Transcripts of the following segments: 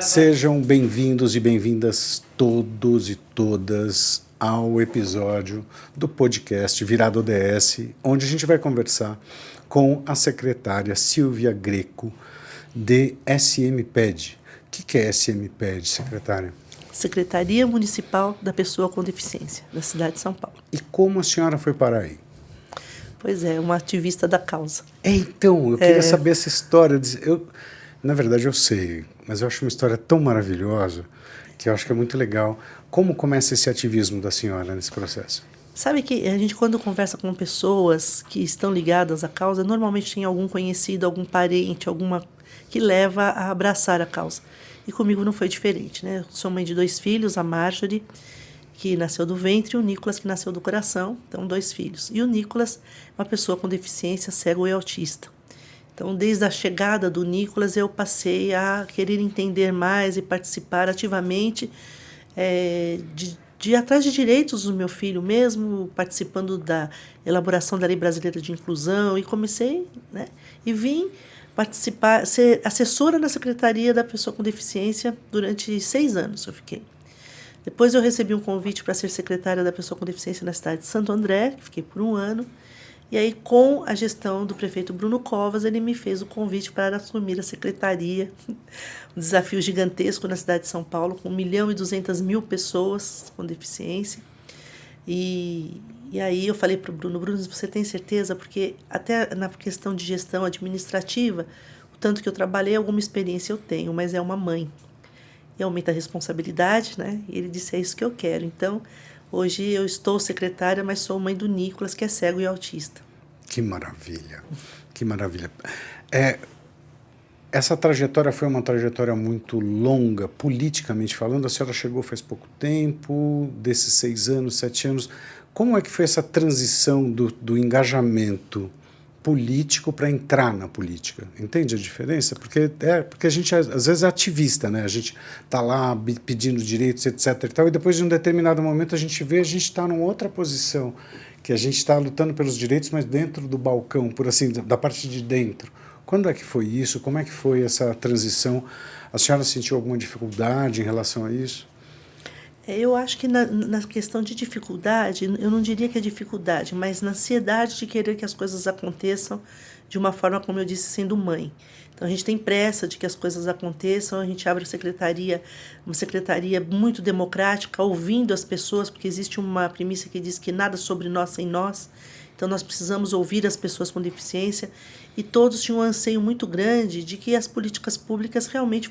Sejam bem-vindos e bem-vindas todos e todas ao episódio do podcast Virada ODS, onde a gente vai conversar com a secretária Silvia Greco, de SMPED. O que é SMPED, secretária? Secretaria Municipal da Pessoa com Deficiência, da cidade de São Paulo. E como a senhora foi parar aí? Pois é, uma ativista da causa. Então, eu queria saber essa história. Na verdade, eu sei, mas eu acho uma história tão maravilhosa que eu acho que é muito legal. Como começa esse ativismo da senhora nesse processo? Sabe que a gente, quando conversa com pessoas que estão ligadas à causa, normalmente tem algum conhecido, algum parente, alguma que leva a abraçar a causa. E comigo não foi diferente, né? Eu sou mãe de 2 filhos, a Marjorie, que nasceu do ventre, e o Nicolas, que nasceu do coração. Então, 2 filhos. E o Nicolas é uma pessoa com deficiência, cego e autista. Então, desde a chegada do Nicolas, eu passei a querer entender mais e participar ativamente de ir atrás de direitos do meu filho mesmo, participando da elaboração da Lei Brasileira de Inclusão, e comecei, né, e vim participar, ser assessora na Secretaria da Pessoa com Deficiência durante 6 anos eu fiquei. Depois eu recebi um convite para ser secretária da Pessoa com Deficiência na cidade de Santo André, que fiquei por 1 ano. E aí, com a gestão do prefeito Bruno Covas, ele me fez o convite para assumir a secretaria. Um desafio gigantesco na cidade de São Paulo, com 1.200.000 pessoas com deficiência. E aí eu falei para o Bruno, você tem certeza? Porque até na questão de gestão administrativa, o tanto que eu trabalhei, alguma experiência eu tenho, mas é uma mãe. E aumenta a responsabilidade, né? E ele disse, é isso que eu quero. Então, hoje eu estou secretária, mas sou mãe do Nicolas, que é cego e autista. Que maravilha, que maravilha. Essa trajetória foi uma trajetória muito longa, politicamente falando. A senhora chegou faz pouco tempo, desses 6 anos, 7 anos. Como é que foi essa transição do engajamento político para entrar na política? Entende a diferença? Porque a gente às vezes é ativista, né? A gente está lá pedindo direitos, etc. E depois de um determinado momento a gente está numa outra posição, que a gente está lutando pelos direitos, mas dentro do balcão, por assim, da parte de dentro. Quando é que foi isso? Como é que foi essa transição? A senhora sentiu alguma dificuldade em relação a isso? Eu acho que na questão de dificuldade, eu não diria que é dificuldade, mas na ansiedade de querer que as coisas aconteçam de uma forma, como eu disse, sendo mãe. Então, a gente tem pressa de que as coisas aconteçam, a gente abre a secretaria, uma secretaria muito democrática, ouvindo as pessoas, porque existe uma premissa que diz que nada sobre nós sem nós. Então, nós precisamos ouvir as pessoas com deficiência, e todos tinham um anseio muito grande de que as políticas públicas realmente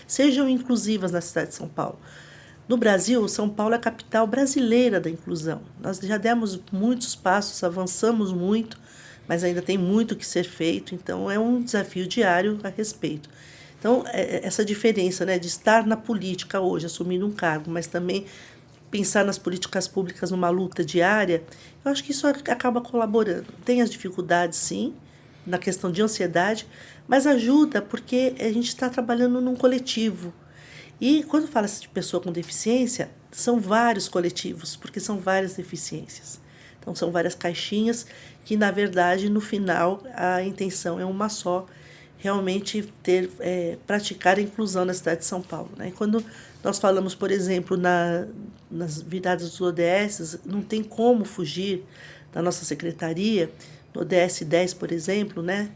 sejam inclusivas na cidade de São Paulo. No Brasil, São Paulo é a capital brasileira da inclusão. Nós já demos muitos passos, avançamos muito, mas ainda tem muito que ser feito, então é um desafio diário a respeito. Então, essa diferença, né, de estar na política hoje, assumindo um cargo, mas também pensar nas políticas públicas numa luta diária, eu acho que isso acaba colaborando. Tem as dificuldades, sim, na questão de ansiedade, mas ajuda porque a gente está trabalhando num coletivo. E quando fala de pessoa com deficiência, são vários coletivos, porque são várias deficiências. Então, são várias caixinhas que, na verdade, no final, a intenção é uma só, realmente praticar a inclusão na cidade de São Paulo, né? E quando nós falamos, por exemplo, nas viradas dos ODS, não tem como fugir da nossa secretaria, no ODS 10, por exemplo, né?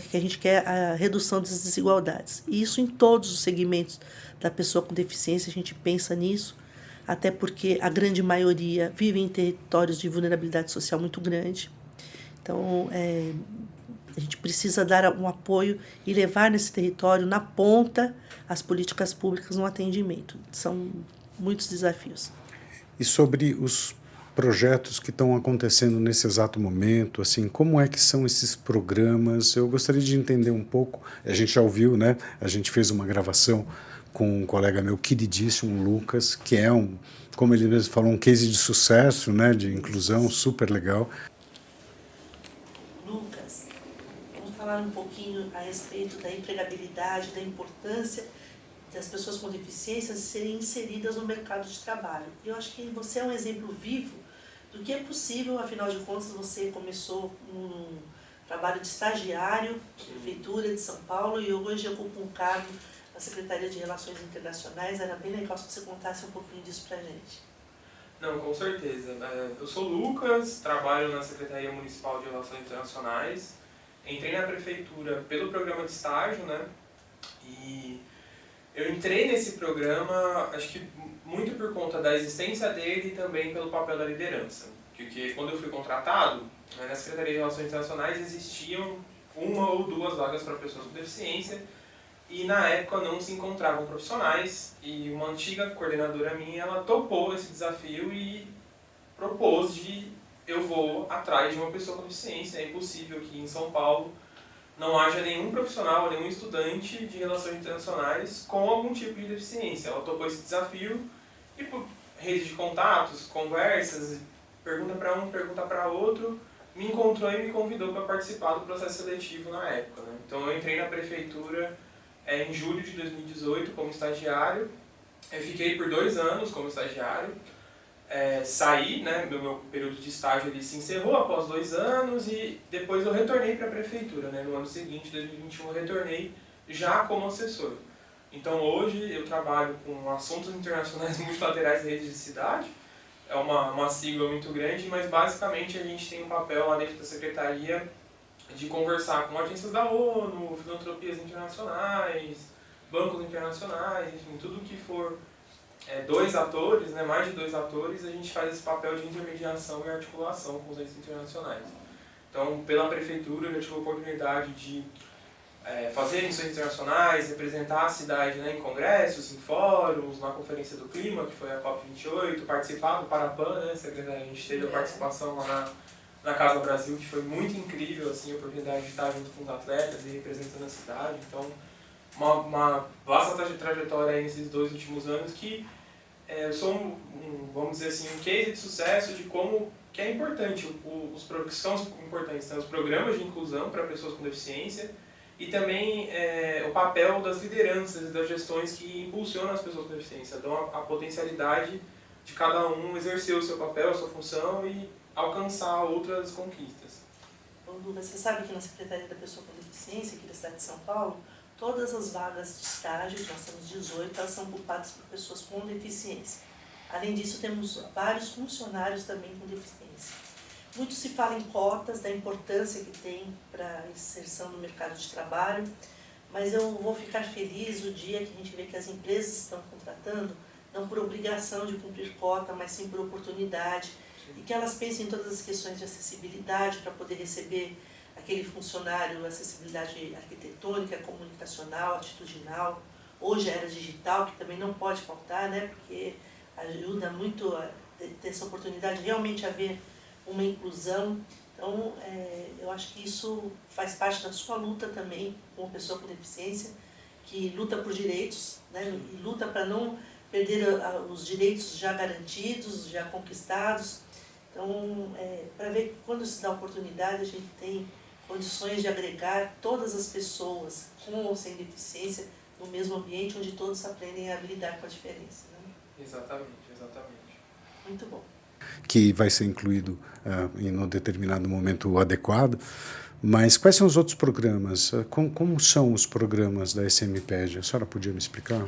Que a gente quer a redução das desigualdades. E isso em todos os segmentos da pessoa com deficiência, a gente pensa nisso, até porque a grande maioria vive em territórios de vulnerabilidade social muito grande. Então, a gente precisa dar um apoio e levar nesse território, na ponta, as políticas públicas no atendimento. São muitos desafios. E sobre os projetos que estão acontecendo nesse exato momento, assim, como é que são esses programas? Eu gostaria de entender um pouco. A gente já ouviu, né? A gente fez uma gravação com um colega meu queridíssimo, Lucas, que é como ele mesmo falou, um case de sucesso, né? De inclusão, super legal. Lucas, vamos falar um pouquinho a respeito da empregabilidade, da importância das pessoas com deficiências serem inseridas no mercado de trabalho. Eu acho que você é um exemplo vivo do que é possível, afinal de contas, você começou trabalho de estagiário na Prefeitura de São Paulo e hoje eu ocupo um cargo na Secretaria de Relações Internacionais. Era bem legal se você contasse um pouquinho disso pra gente. Não, com certeza. Eu sou Lucas, trabalho na Secretaria Municipal de Relações Internacionais. Entrei na Prefeitura pelo programa de estágio, né? E eu entrei nesse programa, acho que muito por conta da existência dele e também pelo papel da liderança. Porque quando eu fui contratado, na Secretaria de Relações Internacionais existiam 1 ou 2 vagas para pessoas com deficiência e na época não se encontravam profissionais e uma antiga coordenadora minha, ela topou esse desafio e propôs de eu vou atrás de uma pessoa com deficiência. É impossível que em São Paulo não haja nenhum profissional, nenhum estudante de relações internacionais com algum tipo de deficiência. Ela topou esse desafio e por rede de contatos, conversas, pergunta para um, pergunta para outro, me encontrou e me convidou para participar do processo seletivo na época, né? Então eu entrei na prefeitura em julho de 2018 como estagiário, eu fiquei por 2 anos como estagiário, saí, né, meu período de estágio ele se encerrou após 2 anos e depois eu retornei para a prefeitura, né, no ano seguinte, 2021, eu retornei já como assessor. Então hoje eu trabalho com assuntos internacionais multilaterais da rede de cidade, é uma sigla muito grande, mas basicamente a gente tem um papel lá dentro da secretaria de conversar com agências da ONU, filantropias internacionais, bancos internacionais, enfim, tudo que for 2 atores, né, mais de 2 atores, a gente faz esse papel de intermediação e articulação com os entes internacionais. Então, pela prefeitura, eu já tive a oportunidade de fazer missões internacionais, representar a cidade, né, em congressos, em fóruns, na Conferência do Clima, que foi a COP28, participar do Parapan, né, secretária, a gente teve a participação lá na Casa Brasil, que foi muito incrível, assim, a oportunidade de estar junto com os atletas e representando a cidade. Então, uma vasta trajetória aí nesses 2 últimos anos que eu sou, vamos dizer assim, um case de sucesso de como que é importante, que são importantes, né, os programas de inclusão para pessoas com deficiência e também o papel das lideranças e das gestões que impulsionam as pessoas com deficiência, dão a potencialidade de cada um exercer o seu papel, a sua função e alcançar outras conquistas. Bom, Duda, você sabe que na Secretaria da Pessoa com Deficiência, aqui da cidade de São Paulo, todas as vagas de estágio, que nós temos 18, elas são ocupadas por pessoas com deficiência. Além disso, temos vários funcionários também com deficiência. Muito se fala em cotas, da importância que tem para a inserção no mercado de trabalho, mas eu vou ficar feliz o dia que a gente vê que as empresas estão contratando, não por obrigação de cumprir cota, mas sim por oportunidade, e que elas pensem em todas as questões de acessibilidade para poder receber aquele funcionário, acessibilidade arquitetônica, comunicacional, atitudinal. Hoje a era digital, que também não pode faltar, né, porque ajuda muito a ter essa oportunidade de realmente haver uma inclusão. Então, eu acho que isso faz parte da sua luta também, como pessoa com deficiência, que luta por direitos, né, e luta para não perder os direitos já garantidos, já conquistados. Então, para ver que quando se dá oportunidade, a gente tem condições de agregar todas as pessoas com ou sem deficiência no mesmo ambiente, onde todos aprendem a lidar com a diferença, né? Exatamente, exatamente. Muito bom. Que vai ser incluído em um determinado momento adequado. Mas quais são os outros programas? Como são os programas da SMPED? A senhora podia me explicar?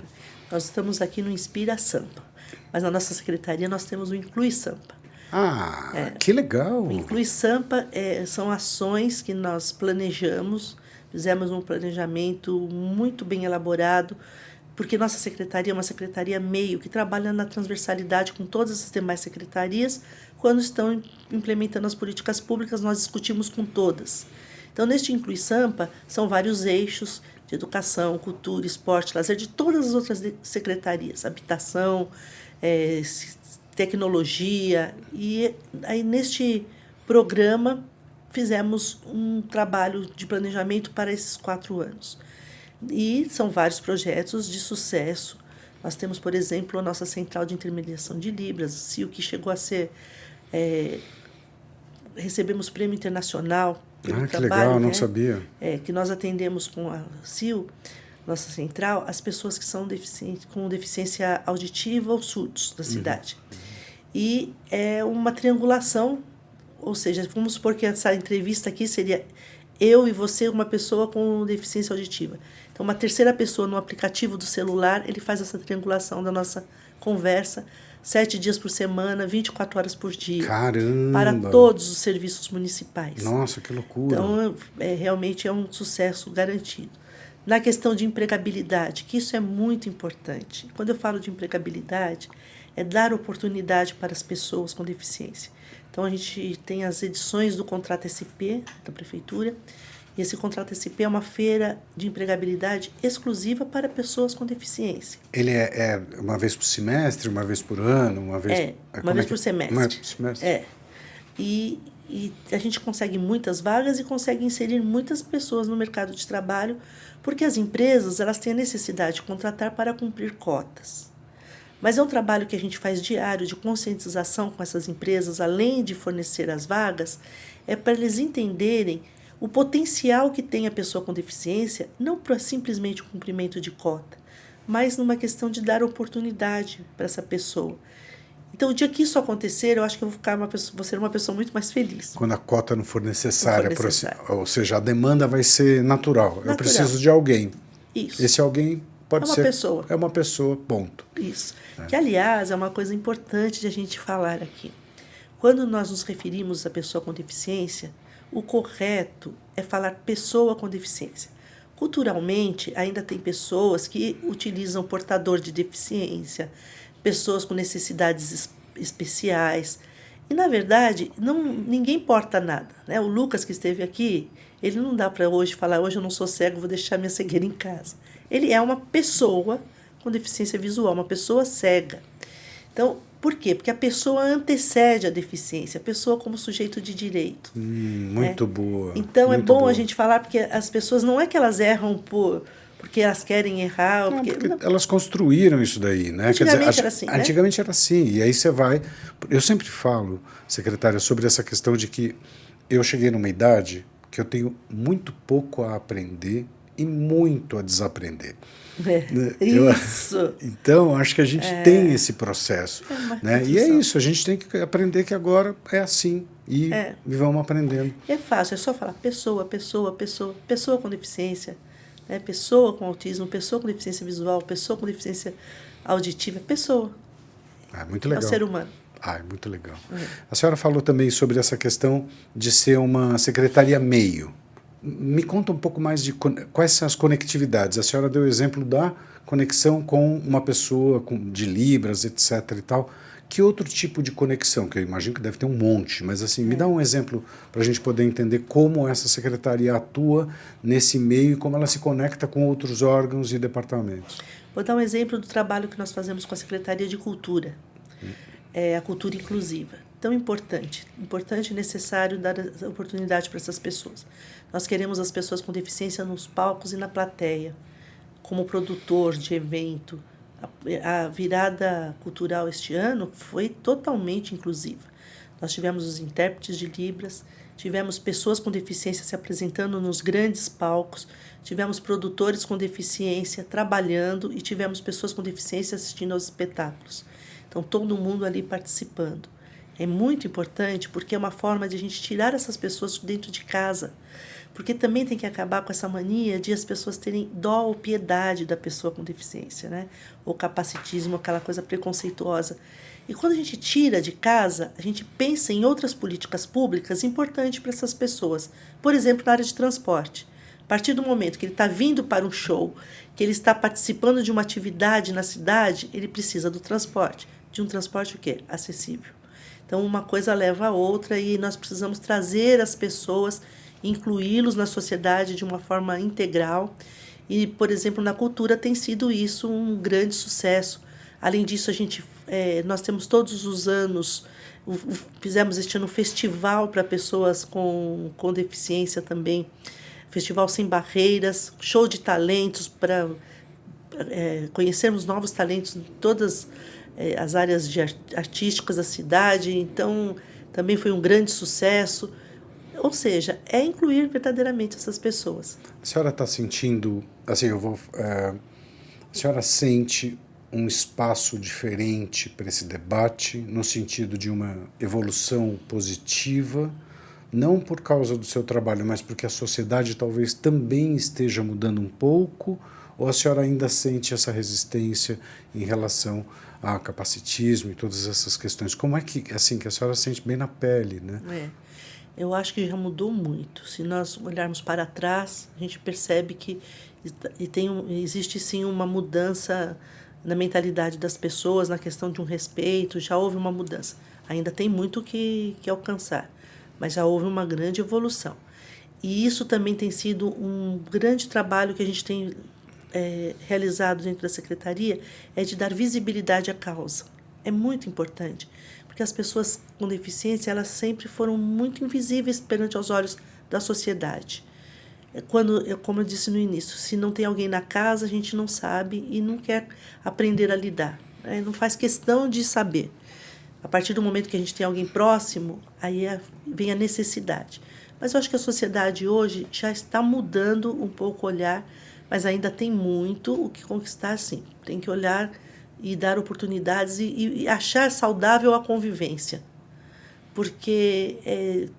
Nós estamos aqui no Inspira Sampa, mas na nossa secretaria nós temos o Inclui Sampa. Que legal! O Inclui Sampa são ações que nós planejamos, fizemos um planejamento muito bem elaborado, porque nossa secretaria é uma secretaria meio que trabalha na transversalidade com todas as demais secretarias. Quando estão implementando as políticas públicas, nós discutimos com todas. Então, neste Inclui Sampa, são vários eixos de educação, cultura, esporte, lazer, de todas as outras secretarias, habitação, tecnologia. E aí, neste programa, fizemos um trabalho de planejamento para esses 4 anos. E são vários projetos de sucesso. Nós temos, por exemplo, a nossa Central de Intermediação de Libras, a CIL, que chegou a ser... recebemos prêmio internacional pelo que trabalho, legal, não sabia. Que nós atendemos com a CIL, nossa central, as pessoas que são com deficiência auditiva ou surdos da cidade. E é uma triangulação, ou seja, vamos supor que essa entrevista aqui seria eu e você, uma pessoa com deficiência auditiva. Então, uma terceira pessoa no aplicativo do celular, ele faz essa triangulação da nossa conversa, 7 dias por semana, 24 horas por dia. Caramba! Para todos os serviços municipais. Nossa, que loucura! Então, realmente é um sucesso garantido. Na questão de empregabilidade, que isso é muito importante. Quando eu falo de empregabilidade, é dar oportunidade para as pessoas com deficiência. Então, a gente tem as edições do Contrato SP da Prefeitura, e esse Contrato SP é uma feira de empregabilidade exclusiva para pessoas com deficiência. Ele é uma vez por semestre, uma vez por ano, uma vez... Uma vez por semestre. Uma vez por semestre. E a gente consegue muitas vagas e consegue inserir muitas pessoas no mercado de trabalho, porque as empresas elas têm a necessidade de contratar para cumprir cotas. Mas é um trabalho que a gente faz diário de conscientização com essas empresas, além de fornecer as vagas, é para eles entenderem o potencial que tem a pessoa com deficiência, não para simplesmente o cumprimento de cota, mas numa questão de dar oportunidade para essa pessoa. Então, o dia que isso acontecer, eu acho que eu vou ser uma pessoa muito mais feliz. Quando a cota não for necessária. Ou seja, a demanda vai ser natural. Eu preciso de alguém. Isso. Esse alguém pode ser... pessoa. É uma pessoa, ponto. Isso. Que, aliás, é uma coisa importante de a gente falar aqui. Quando nós nos referimos à pessoa com deficiência, o correto é falar pessoa com deficiência. Culturalmente, ainda tem pessoas que utilizam portador de deficiência, pessoas com necessidades especiais. E, na verdade, ninguém porta nada, né? O Lucas, que esteve aqui, ele não dá para hoje falar, hoje eu não sou cego, vou deixar minha cegueira em casa. Ele é uma pessoa com deficiência visual, uma pessoa cega. Então, por quê? Porque a pessoa antecede a deficiência, a pessoa como sujeito de direito. Muito boa. Então, muito é bom boa. a gente falar, porque as pessoas, não é que elas erram porque elas querem errar. Não, porque elas construíram isso daí, né? Antigamente era assim, né? Antigamente era assim, e aí você vai... Eu sempre falo, secretária, sobre essa questão de que eu cheguei numa idade que eu tenho muito pouco a aprender e muito a desaprender. Isso. Então, acho que a gente tem esse processo. Né? E é isso, a gente tem que aprender que agora é assim. E vamos aprendendo. É fácil, é só falar pessoa com deficiência, né? Pessoa com autismo, pessoa com deficiência visual, pessoa com deficiência auditiva, pessoa. Muito legal. É o ser humano. É muito legal. A senhora falou também sobre essa questão de ser uma secretaria meio. Me conta um pouco mais de quais são as conectividades. A senhora deu o exemplo da conexão com uma pessoa de Libras, etc. e tal. Que outro tipo de conexão? Que eu imagino que deve ter um monte, mas assim, me dá um exemplo para a gente poder entender como essa secretaria atua nesse meio e como ela se conecta com outros órgãos e departamentos. Vou dar um exemplo do trabalho que nós fazemos com a Secretaria de Cultura. A cultura inclusiva. Tão importante e necessário dar oportunidade para essas pessoas. Nós queremos as pessoas com deficiência nos palcos e na plateia, como produtor de evento. A virada cultural este ano foi totalmente inclusiva. Nós tivemos os intérpretes de Libras, tivemos pessoas com deficiência se apresentando nos grandes palcos, tivemos produtores com deficiência trabalhando e tivemos pessoas com deficiência assistindo aos espetáculos. Então, todo mundo ali participando. É muito importante porque é uma forma de a gente tirar essas pessoas de dentro de casa. Porque também tem que acabar com essa mania de as pessoas terem dó ou piedade da pessoa com deficiência, né? Ou capacitismo, aquela coisa preconceituosa. E quando a gente tira de casa, a gente pensa em outras políticas públicas importantes para essas pessoas. Por exemplo, na área de transporte. A partir do momento que ele está vindo para um show, que ele está participando de uma atividade na cidade, ele precisa do transporte. De um transporte o quê? Acessível. Então, uma coisa leva a outra e nós precisamos trazer as pessoas, incluí-los na sociedade de uma forma integral. E, por exemplo, na cultura tem sido isso um grande sucesso. Além disso, nós temos todos os anos, fizemos este ano um festival para pessoas com deficiência também, Festival Sem Barreiras, show de talentos para conhecermos novos talentos em todas as áreas artísticas da cidade. Então, também foi um grande sucesso. Ou seja, é incluir verdadeiramente essas pessoas. A senhora está sentindo, assim, a senhora sente um espaço diferente para esse debate, no sentido de uma evolução positiva, não por causa do seu trabalho, mas porque a sociedade talvez também esteja mudando um pouco, ou a senhora ainda sente essa resistência em relação ao capacitismo e todas essas questões? Como é que, assim, que a senhora sente bem na pele, né? Eu acho que já mudou muito. Se nós olharmos para trás, a gente percebe que existe sim uma mudança na mentalidade das pessoas, na questão de um respeito, já houve uma mudança. Ainda tem muito que alcançar, mas já houve uma grande evolução. E isso também tem sido um grande trabalho que a gente tem realizado dentro da Secretaria, é de dar visibilidade à causa. É muito importante, porque as pessoas com deficiência, elas sempre foram muito invisíveis perante os olhos da sociedade. Como eu disse no início, se não tem alguém na casa, a gente não sabe e não quer aprender a lidar, né? Não faz questão de saber. A partir do momento que a gente tem alguém próximo, aí vem a necessidade. Mas eu acho que a sociedade hoje já está mudando um pouco o olhar, mas ainda tem muito o que conquistar, sim. Tem que olhar e dar oportunidades e achar saudável a convivência. Porque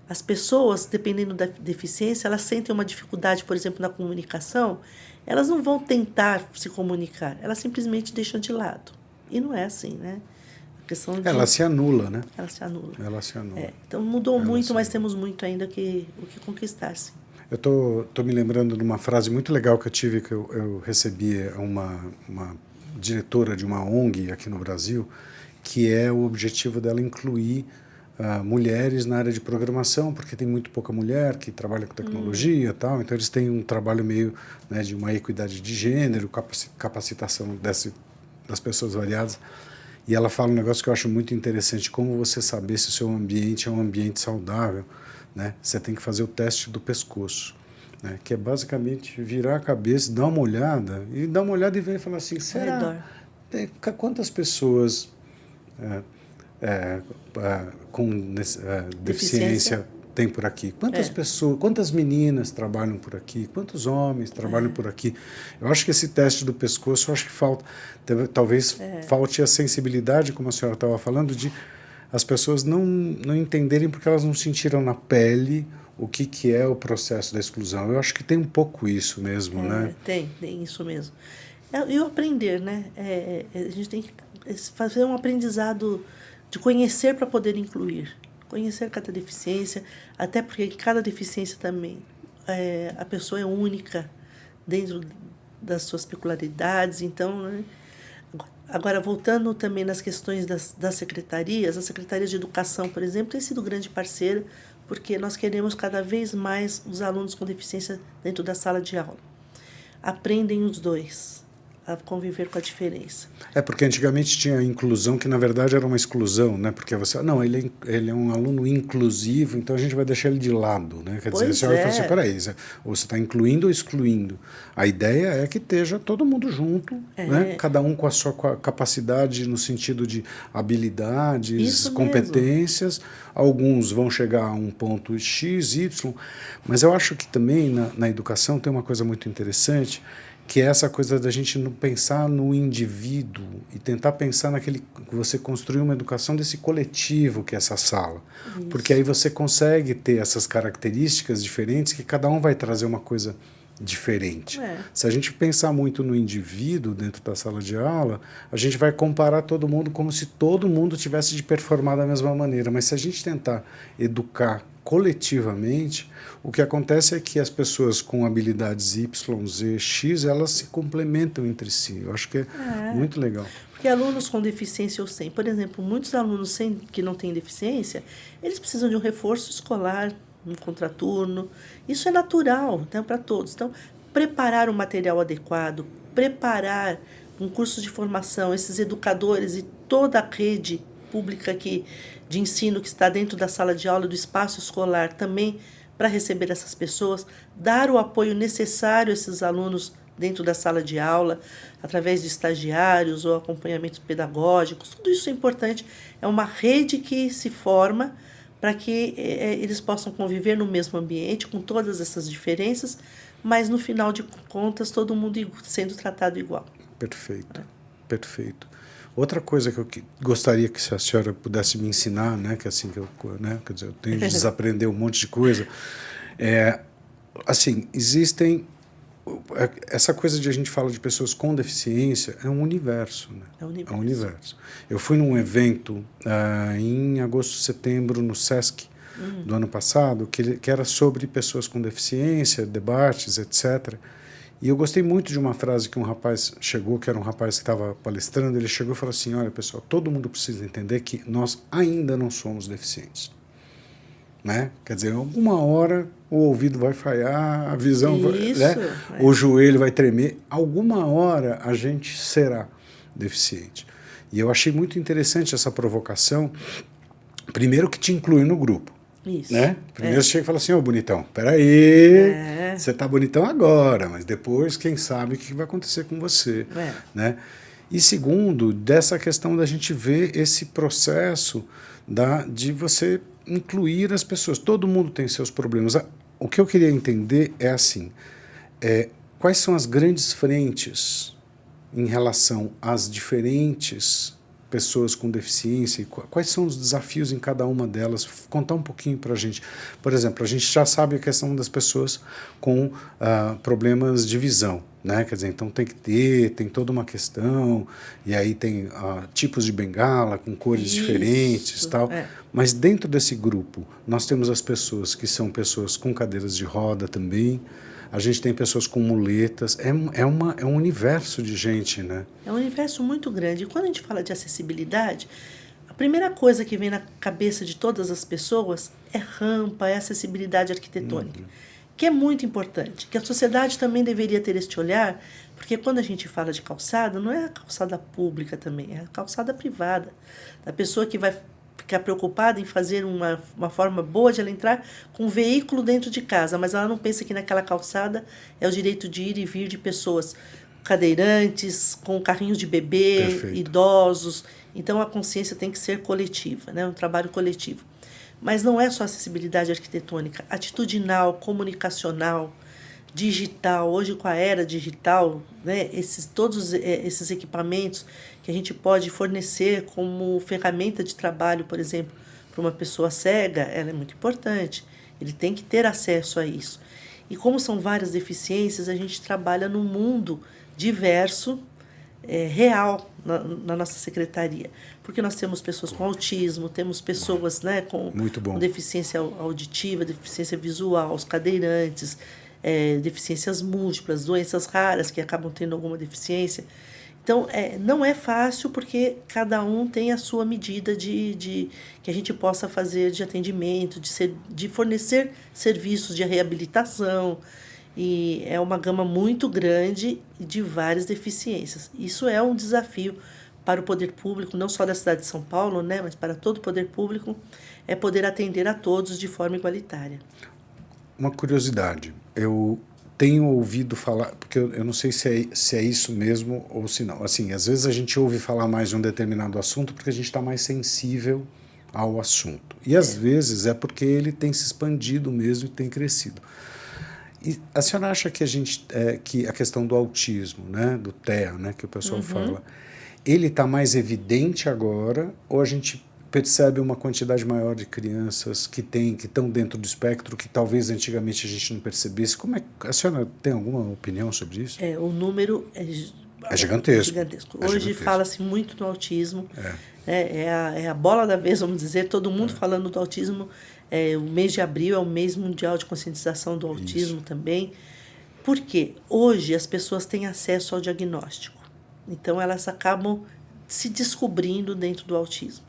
as pessoas, dependendo da deficiência, elas sentem uma dificuldade, por exemplo, na comunicação, elas não vão tentar se comunicar, elas simplesmente deixam de lado. E não é assim, né? A questão de... Ela se anula, né? Ela se anula. Ela se anula. Então mudou muito, mas temos muito ainda o que conquistar, sim. Eu tô me lembrando de uma frase muito legal que eu tive, que eu recebi uma diretora de uma ONG aqui no Brasil, que é o objetivo dela incluir mulheres na área de programação, porque tem muito pouca mulher que trabalha com tecnologia e tal, então eles têm um trabalho meio, né, de uma equidade de gênero, capacitação das pessoas variadas. E ela fala um negócio que eu acho muito interessante, como você saber se o seu ambiente é um ambiente saudável, né? Você tem que fazer o teste do pescoço, né? Que é basicamente virar a cabeça, dar uma olhada e ver e falar assim, será? Quantas pessoas com deficiência tem por aqui? Quantas pessoas, quantas meninas trabalham por aqui? Quantos homens trabalham por aqui? Eu acho que esse teste do pescoço, eu acho que talvez falte a sensibilidade, como a senhora estava falando, de as pessoas não entenderem porque elas não sentiram na pele o que é o processo da exclusão. Eu acho que tem um pouco isso mesmo, né? Tem isso mesmo. E o aprender, né? A gente tem que fazer um aprendizado de conhecer para poder incluir. Conhecer cada deficiência, até porque cada deficiência também, a pessoa é única dentro das suas peculiaridades. Então, né? Agora, voltando também nas questões das secretarias, a Secretaria de Educação, por exemplo, tem sido grande parceira, porque nós queremos cada vez mais os alunos com deficiência dentro da sala de aula. Aprendem os dois a conviver com a diferença. Porque antigamente tinha a inclusão, que na verdade era uma exclusão, né? Porque ele é um aluno inclusivo, então a gente vai deixar ele de lado, né? Quer dizer, a senhora fala assim, peraí, ou você está incluindo ou excluindo? A ideia é que esteja todo mundo junto, né? Cada um com a sua capacidade no sentido de habilidades, competências. Alguns vão chegar a um ponto X, Y, mas eu acho que também na educação tem uma coisa muito interessante, que é essa coisa da gente não pensar no indivíduo e tentar pensar naquele... Você construir uma educação desse coletivo que é essa sala. Isso. Porque aí você consegue ter essas características diferentes que cada um vai trazer uma coisa diferente. Se a gente pensar muito no indivíduo dentro da sala de aula, a gente vai comparar todo mundo como se todo mundo tivesse de performar da mesma maneira. Mas se a gente tentar educar coletivamente, o que acontece é que as pessoas com habilidades Y, Z, X, elas se complementam entre si. Eu acho que é muito legal. Porque alunos com deficiência ou sem, por exemplo, muitos alunos que não têm deficiência, eles precisam de um reforço escolar, um contraturno. Isso é natural, então, para todos. Então, preparar o material adequado, preparar um curso de formação, esses educadores e toda a rede pública de ensino que está dentro da sala de aula, do espaço escolar, também para receber essas pessoas, dar o apoio necessário a esses alunos dentro da sala de aula, através de estagiários ou acompanhamentos pedagógicos, tudo isso é importante. É uma rede que se forma para que eles possam conviver no mesmo ambiente, com todas essas diferenças, mas no final de contas todo mundo sendo tratado igual. Perfeito. Perfeito. Outra coisa que eu gostaria que a senhora pudesse me ensinar, né, que assim que eu, né, quer dizer, eu tenho de desaprender um monte de coisa, assim, existem essa coisa de a gente fala de pessoas com deficiência é um universo, né? É um universo. É um universo. Eu fui num evento em agosto, setembro no Sesc do ano passado que era sobre pessoas com deficiência, debates, etc. E eu gostei muito de uma frase que um rapaz chegou, que era um rapaz que estava palestrando, ele chegou e falou assim, olha pessoal, todo mundo precisa entender que nós ainda não somos deficientes. Né? Quer dizer, alguma hora o ouvido vai falhar, a visão vai, né? O joelho vai tremer, alguma hora a gente será deficiente. E eu achei muito interessante essa provocação, primeiro que te inclui no grupo. Isso. Né? Primeiro você chega e fala assim, ô bonitão, peraí, você tá bonitão agora, mas depois quem sabe o que vai acontecer com você. Né? E segundo, dessa questão da gente ver esse processo de você incluir as pessoas. Todo mundo tem seus problemas. O que eu queria entender é assim, quais são as grandes frentes em relação às diferentes pessoas com deficiência e quais são os desafios em cada uma delas? Contar um pouquinho para a gente. Por exemplo, a gente já sabe a questão das pessoas com problemas de visão, né? Quer dizer, então tem toda uma questão, e aí tem tipos de bengala com cores diferentes e tal. Mas dentro desse grupo, nós temos as pessoas que são pessoas com cadeiras de roda também, a gente tem pessoas com muletas, é um universo de gente, né? É um universo muito grande. E quando a gente fala de acessibilidade, a primeira coisa que vem na cabeça de todas as pessoas é rampa, é acessibilidade arquitetônica, que é muito importante, que a sociedade também deveria ter este olhar, porque quando a gente fala de calçada, não é a calçada pública também, é a calçada privada, da pessoa que vai ficar preocupada em fazer uma forma boa de ela entrar com um veículo dentro de casa, mas ela não pensa que naquela calçada é o direito de ir e vir de pessoas cadeirantes, com carrinhos de bebê, Perfeito. Idosos. Então a consciência tem que ser coletiva, né? Um trabalho coletivo. Mas não é só acessibilidade arquitetônica, atitudinal, comunicacional, digital. Hoje, com a era digital, né, todos esses equipamentos que a gente pode fornecer como ferramenta de trabalho, por exemplo, para uma pessoa cega, ela é muito importante. Ele tem que ter acesso a isso. E como são várias deficiências, a gente trabalha num mundo diverso, real, na nossa secretaria. Porque nós temos pessoas com autismo, temos pessoas, né, com deficiência auditiva, deficiência visual, os cadeirantes, deficiências múltiplas, doenças raras que acabam tendo alguma deficiência. Então, não é fácil porque cada um tem a sua medida que a gente possa fazer de atendimento, de fornecer serviços de reabilitação. E é uma gama muito grande de várias deficiências. Isso é um desafio para o poder público, não só da cidade de São Paulo, né, mas para todo o poder público, é poder atender a todos de forma igualitária. Uma curiosidade, eu tenho ouvido falar, porque eu não sei se é isso mesmo ou se não. Assim, às vezes a gente ouve falar mais de um determinado assunto porque a gente está mais sensível ao assunto. E às vezes é porque ele tem se expandido mesmo e tem crescido. E a senhora acha que que a questão do autismo, né, do TEA, né, que o pessoal fala, ele está mais evidente agora ou a gente percebe uma quantidade maior de crianças que estão dentro do espectro que talvez antigamente a gente não percebesse? Como a senhora tem alguma opinião sobre isso? O número é gigantesco. Hoje fala-se muito do autismo. É a bola da vez, vamos dizer, todo mundo falando do autismo. O mês de abril é o mês mundial de conscientização do autismo também. Por quê? Hoje as pessoas têm acesso ao diagnóstico. Então elas acabam se descobrindo dentro do autismo.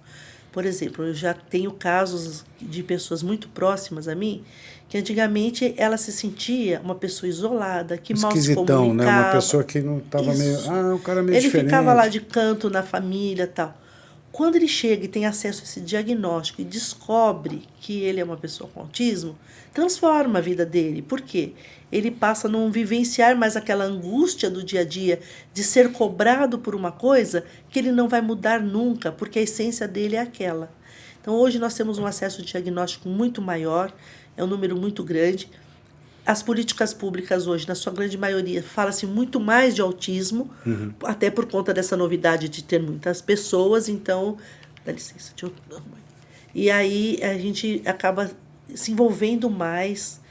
Por exemplo, eu já tenho casos de pessoas muito próximas a mim que antigamente ela se sentia uma pessoa isolada, que mal se comunicava. Né? Uma pessoa que não estava meio... o cara é meio diferente. Ele ficava lá de canto na família e tal. Quando ele chega e tem acesso a esse diagnóstico e descobre que ele é uma pessoa com autismo, transforma a vida dele. Por quê? Ele passa a não vivenciar mais aquela angústia do dia a dia de ser cobrado por uma coisa que ele não vai mudar nunca, porque a essência dele é aquela. Então, hoje nós temos um acesso de diagnóstico muito maior, é um número muito grande. as políticas públicas hoje, na sua grande maioria, fala-se muito mais de autismo, até por conta dessa novidade de ter muitas pessoas, então... Dá licença, deixa eu... E aí a gente acaba se envolvendo mais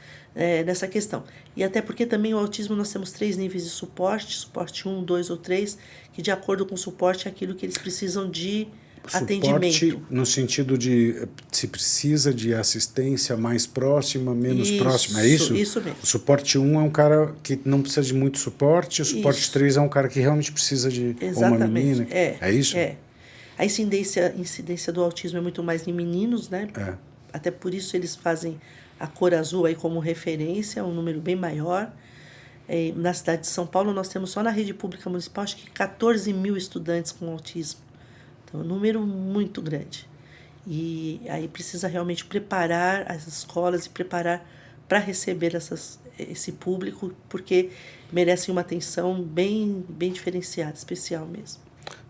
nessa questão. E até porque também o autismo nós temos 3 níveis de suporte 1, 2 ou 3, que de acordo com o suporte é aquilo que eles precisam de atendimento. Suporte no sentido de se precisa de assistência mais próxima, menos próxima, é isso? Isso mesmo. O suporte 1 é um cara que não precisa de muito suporte, o suporte 3 é um cara que realmente precisa de Exatamente. uma menina. É isso? É. A incidência do autismo é muito mais em meninos, né? É. Até por isso eles fazem a cor azul aí como referência, um número bem maior. Na cidade de São Paulo, nós temos só na rede pública municipal, acho que 14 mil estudantes com autismo. Então, é um número muito grande. E aí precisa realmente preparar as escolas e preparar para receber esse público, porque merecem uma atenção bem diferenciada, especial mesmo.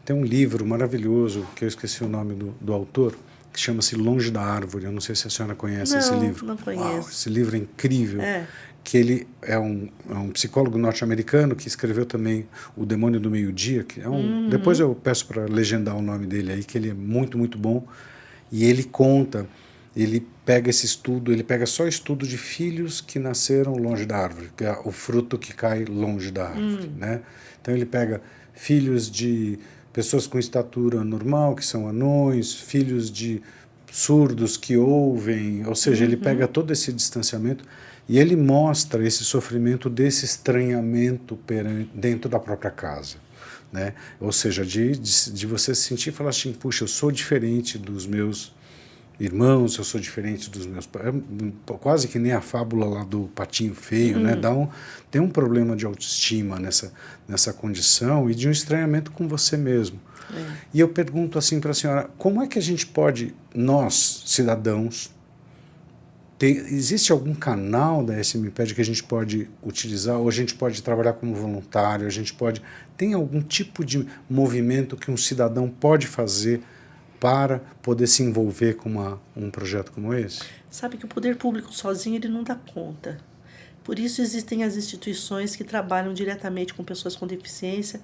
Tem um livro maravilhoso, que eu esqueci o nome do autor, que chama-se Longe da Árvore. Eu não sei se a senhora conhece esse livro. Não conheço. Uau, esse livro é incrível. Que ele é um psicólogo norte-americano que escreveu também O Demônio do Meio-Dia, que é depois eu peço para legendar o nome dele aí, que ele é muito, muito bom. E ele conta, ele pega esse estudo, ele pega só estudo de filhos que nasceram longe da árvore, que é o fruto que cai longe da árvore, né? Então ele pega filhos de pessoas com estatura normal, que são anões, filhos de surdos que ouvem, ou seja, ele pega todo esse distanciamento e ele mostra esse sofrimento desse estranhamento dentro da própria casa, né? Ou seja, de você se sentir e falar assim, puxa, eu sou diferente dos meus irmãos, eu sou diferente dos meus pais, quase que nem a fábula lá do patinho feio, né? Tem um problema de autoestima nessa condição e de um estranhamento com você mesmo. E eu pergunto assim para a senhora, como é que a gente pode, nós, cidadãos, existe algum canal da SMPED que a gente pode utilizar, ou a gente pode trabalhar como voluntário, tem algum tipo de movimento que um cidadão pode fazer para poder se envolver com um projeto como esse? Sabe que o poder público sozinho ele não dá conta. Por isso existem as instituições que trabalham diretamente com pessoas com deficiência.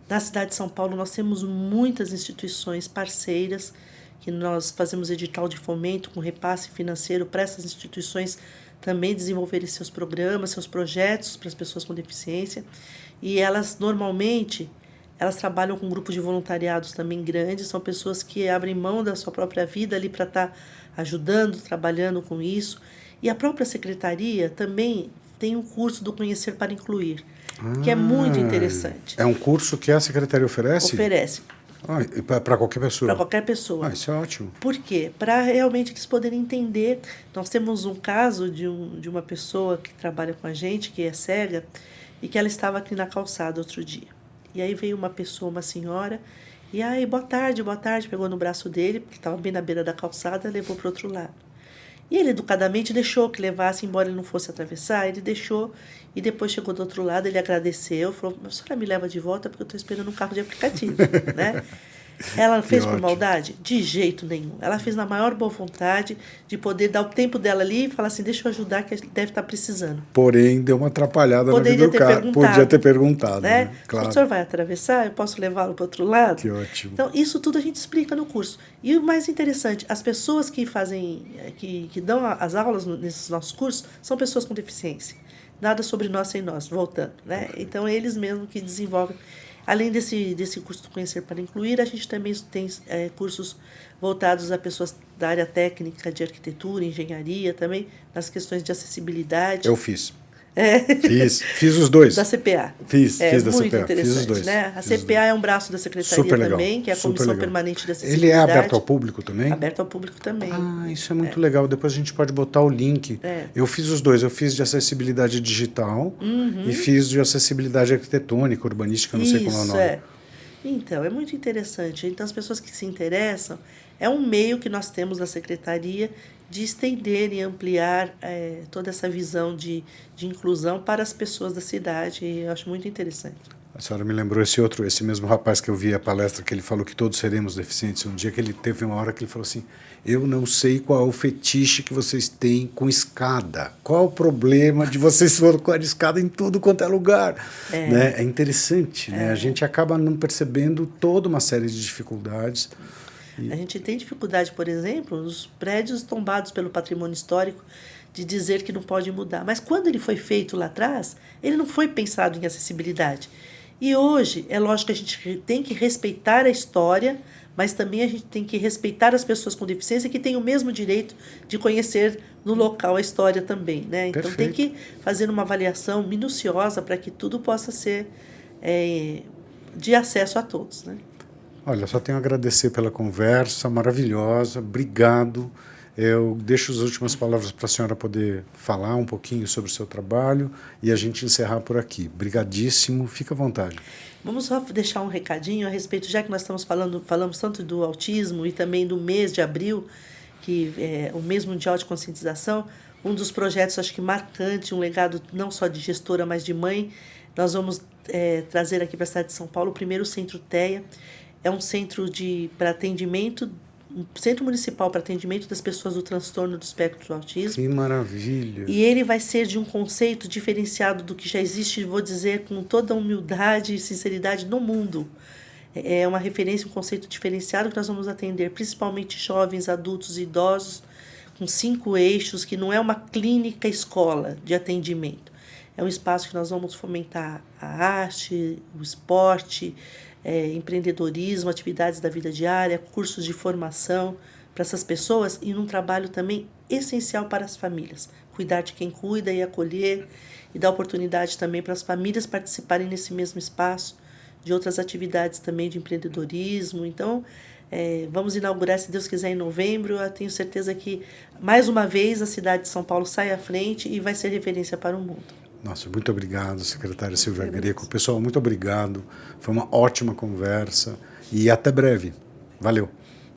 Na cidade de São Paulo nós temos muitas instituições parceiras que nós fazemos edital de fomento com repasse financeiro para essas instituições também desenvolverem seus programas, seus projetos para as pessoas com deficiência. E elas normalmente trabalham com grupos de voluntariados também grandes, são pessoas que abrem mão da sua própria vida ali para estar ajudando, trabalhando com isso. E a própria secretaria também tem um curso do Conhecer para Incluir, que é muito interessante. É um curso que a secretaria oferece? Oferece. Para qualquer pessoa? Para qualquer pessoa. Isso é ótimo. Por quê? Para realmente eles poderem entender. Nós temos um caso de uma pessoa que trabalha com a gente, que é cega, e que ela estava aqui na calçada outro dia. E aí veio uma pessoa, uma senhora, e aí, boa tarde, pegou no braço dele, porque estava bem na beira da calçada, levou para o outro lado. E ele educadamente deixou que levasse, embora ele não fosse atravessar, ele deixou, e depois chegou do outro lado, ele agradeceu, falou, a senhora me leva de volta porque eu estou esperando um carro de aplicativo, né? Ela fez por maldade? De jeito nenhum. Ela fez na maior boa vontade de poder dar o tempo dela ali e falar assim, deixa eu ajudar que deve estar precisando. Porém, deu uma atrapalhada na vida do cara. Podia ter perguntado. Né? Claro. O senhor vai atravessar? Eu posso levá-lo para o outro lado? Que ótimo. Então, isso tudo a gente explica no curso. E o mais interessante, as pessoas que dão as aulas nesses nossos cursos são pessoas com deficiência. Nada sobre nós sem nós, voltando. Né? Então, eles mesmos que desenvolvem. Além desse curso do Conhecer para Incluir, a gente também tem cursos voltados a pessoas da área técnica de arquitetura, engenharia, também nas questões de acessibilidade. Eu fiz. Fiz os dois. Da CPA. Fiz da muito CPA. Interessante, fiz os dois. Né? A CPA é um braço da Secretaria também, que é a Comissão Permanente de Acessibilidade. Ele é aberto ao público também? Aberto ao público também. Isso é muito legal. Depois a gente pode botar o link. Eu fiz os dois. Eu fiz de acessibilidade digital e fiz de acessibilidade arquitetônica, urbanística, não sei como é o nome. Então, é muito interessante. Então, as pessoas que se interessam, é um meio que nós temos na Secretaria de estender e ampliar toda essa visão de inclusão para as pessoas da cidade. E eu acho muito interessante. A senhora me lembrou esse mesmo rapaz que eu vi a palestra, que ele falou que todos seremos deficientes. Um dia que ele teve uma hora que ele falou assim, eu não sei qual é o fetiche que vocês têm com escada. Qual o problema de vocês colocarem escada em tudo quanto é lugar? Né? É interessante, né? A gente acaba não percebendo toda uma série de dificuldades. A gente tem dificuldade, por exemplo, nos prédios tombados pelo patrimônio histórico, de dizer que não pode mudar. Mas quando ele foi feito lá atrás, ele não foi pensado em acessibilidade. E hoje, é lógico que a gente tem que respeitar a história, mas também a gente tem que respeitar as pessoas com deficiência que têm o mesmo direito de conhecer no local a história também, né? Então Perfeito. tem que fazer uma avaliação minuciosa para que tudo possa ser de acesso a todos, né? Olha, só tenho a agradecer pela conversa maravilhosa, obrigado. Eu deixo as últimas palavras para a senhora poder falar um pouquinho sobre o seu trabalho e a gente encerrar por aqui. Brigadíssimo, fica à vontade. Vamos só deixar um recadinho a respeito, já que nós falamos tanto do autismo e também do mês de abril, que é o mês mundial de conscientização, um dos projetos, acho que marcante, um legado não só de gestora, mas de mãe, nós vamos trazer aqui para a cidade de São Paulo o primeiro Centro TEA. É um centro para atendimento, um centro municipal para atendimento das pessoas do transtorno do espectro do autismo. Que maravilha! E ele vai ser de um conceito diferenciado do que já existe, vou dizer com toda humildade e sinceridade, no mundo. É uma referência, um conceito diferenciado que nós vamos atender principalmente jovens, adultos e idosos, com 5 eixos, que não é uma clínica escola de atendimento. É um espaço que nós vamos fomentar a arte, o esporte, empreendedorismo, atividades da vida diária, cursos de formação para essas pessoas e num trabalho também essencial para as famílias. Cuidar de quem cuida e acolher e dar oportunidade também para as famílias participarem nesse mesmo espaço de outras atividades também de empreendedorismo. Então, vamos inaugurar, se Deus quiser, em novembro. Eu tenho certeza que, mais uma vez, a cidade de São Paulo sai à frente e vai ser referência para o mundo. Nossa, muito obrigado, secretária Silvia Greco. Pessoal, muito obrigado. Foi uma ótima conversa e até breve. Valeu.